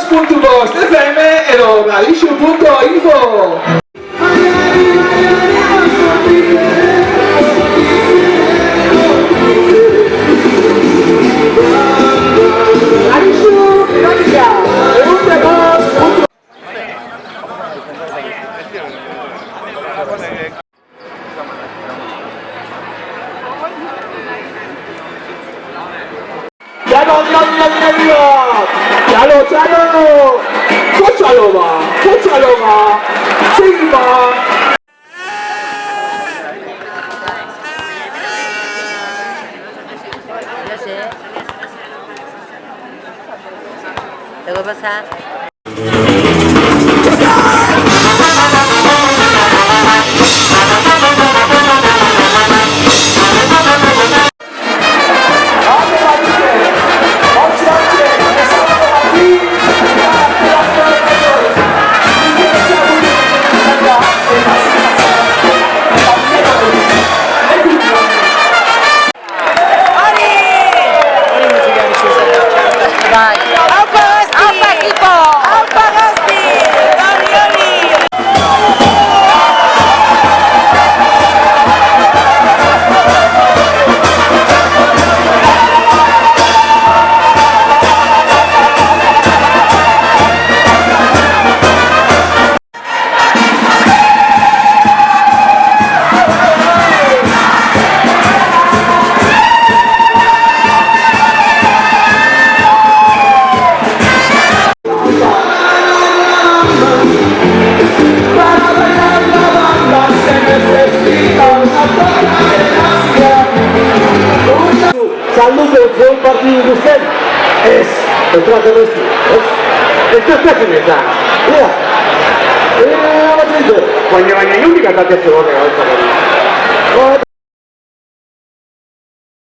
102.5 FM edo radixu.info. Chalo, Chalo va, Silva. Yo sé. Tengo que pasar. Salud del buen partido de usted es el trato nuestro. Esto es pésimo, mira, baina, baina,